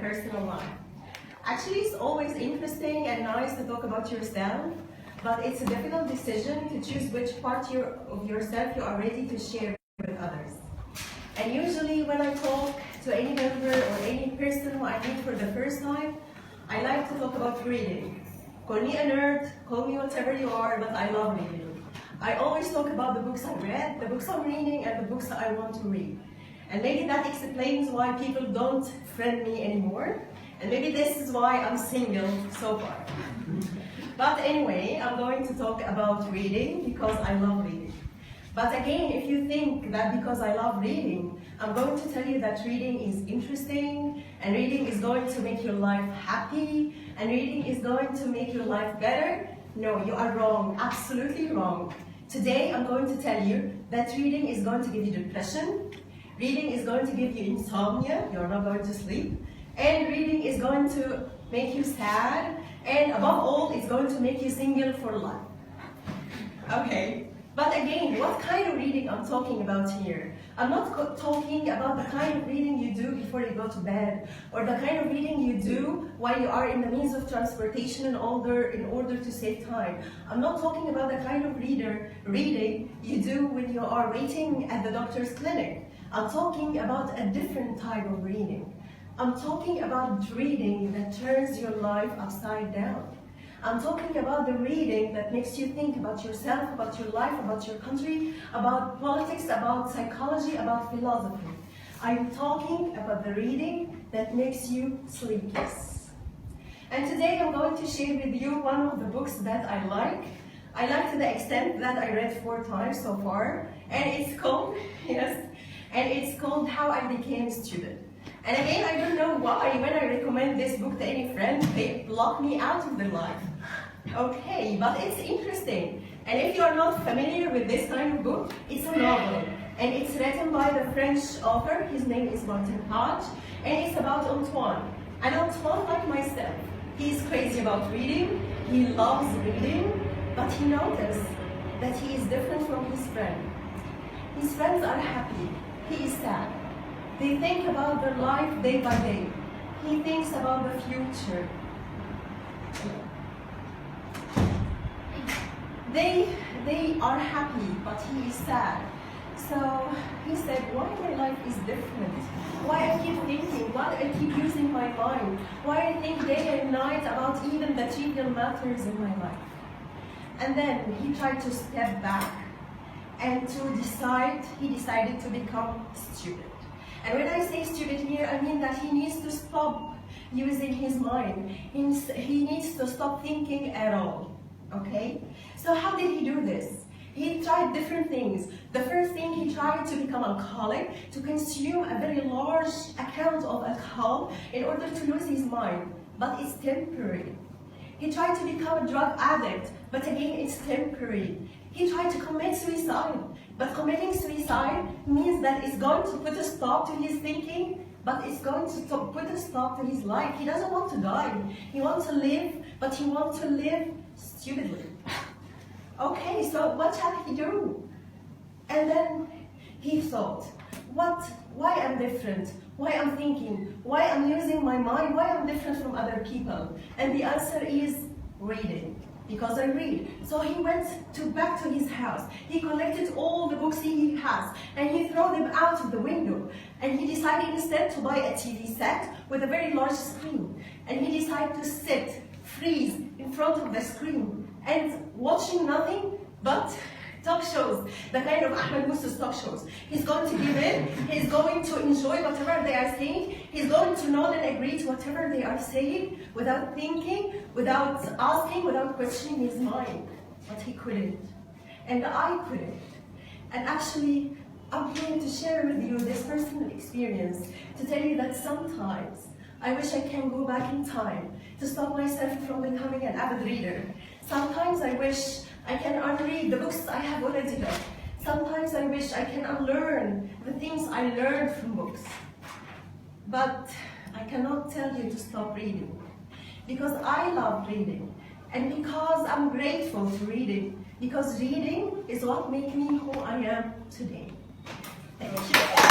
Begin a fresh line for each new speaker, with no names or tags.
personal life. Actually, it's always interesting and nice to talk about yourself, but it's a difficult decision to choose which part of yourself you are ready to share with others. And usually when I talk to any member or any person who I meet for the first time, I like to talk about reading. Call me a nerd, call me whatever you are, but I love reading. I always talk about the books I read, the books I'm reading, and the books that I want to read. And maybe that explains why people don't friend me anymore. And maybe this is why I'm single so far. But anyway, I'm going to talk about reading because I love reading. But again, if you think that because I love reading, I'm going to tell you that reading is interesting, and reading is going to make your life happy, and reading is going to make your life better, no, you are wrong, absolutely wrong. Today, I'm going to tell you that reading is going to give you depression, reading is going to give you insomnia, you're not going to sleep, and reading is going to make you sad, and above all, it's going to make you single for life. Okay. But again, what kind of reading I'm talking about here? I'm not talking about the kind of reading you do before you go to bed, or the kind of reading you do while you are in the means of transportation in order to save time. I'm not talking about the kind of reading you do when you are waiting at the doctor's clinic. I'm talking about a different type of reading. I'm talking about reading that turns your life upside down. I'm talking about the reading that makes you think about yourself, about your life, about your country, about politics, about psychology, about philosophy. I'm talking about the reading that makes you sleepless. And today I'm going to share with you one of the books that I like. I like to the extent that I read 4 times so far, and it's called, How I Became Stupid. And again, I don't know why, when I recommend this book to any friend, they block me out of their life. Okay, but it's interesting. And if you are not familiar with this kind of book, it's a novel. And it's written by the French author, his name is Martin Page, and it's about Antoine. And Antoine, like myself, he's crazy about reading, he loves reading, but he noticed that he is different from his friend. His friends are happy, he is sad. They think about their life day by day. He thinks about the future. They are happy, but he is sad. So he said, why my life is different? Why I keep thinking? Why I keep using my mind? Why I think day and night about even the trivial matters in my life? And then he tried to step back and he decided to become stupid. And when I say stupid here, I mean that he needs to stop using his mind. He needs to stop thinking at all, okay? So how did he do this? He tried different things. The first thing, he tried to become alcoholic, to consume a very large amount of alcohol in order to lose his mind, but it's temporary. He tried to become a drug addict, but again, it's temporary. He tried to commit suicide, but committing suicide means that it's going to put a stop to his thinking, but it's going to put a stop to his life. He doesn't want to die. He wants to live, but he wants to live stupidly. Okay, so what shall he do? And then he thought, why I'm different? Why I'm thinking? Why I'm using my mind? Why I'm different from other people? And the answer is reading. Because I read. So he went back to his house. He collected all the books he has, and he threw them out of the window. And he decided instead to buy a TV set with a very large screen. And he decided to sit, freeze in front of the screen, and watching nothing but talk shows, the kind of Ahmed Musa's talk shows. He's going to give in, he's going to enjoy whatever they are saying, he's going to nod and agree to whatever they are saying without thinking, without asking, without questioning his mind. But he couldn't. And I couldn't. And actually, I'm here to share with you this personal experience, to tell you that sometimes I wish I can go back in time to stop myself from becoming an avid reader. Sometimes I wish I can unread the books I have already read. Sometimes I wish I can unlearn the things I learned from books. But I cannot tell you to stop reading. Because I love reading. And because I'm grateful to reading. Because reading is what makes me who I am today. Thank you.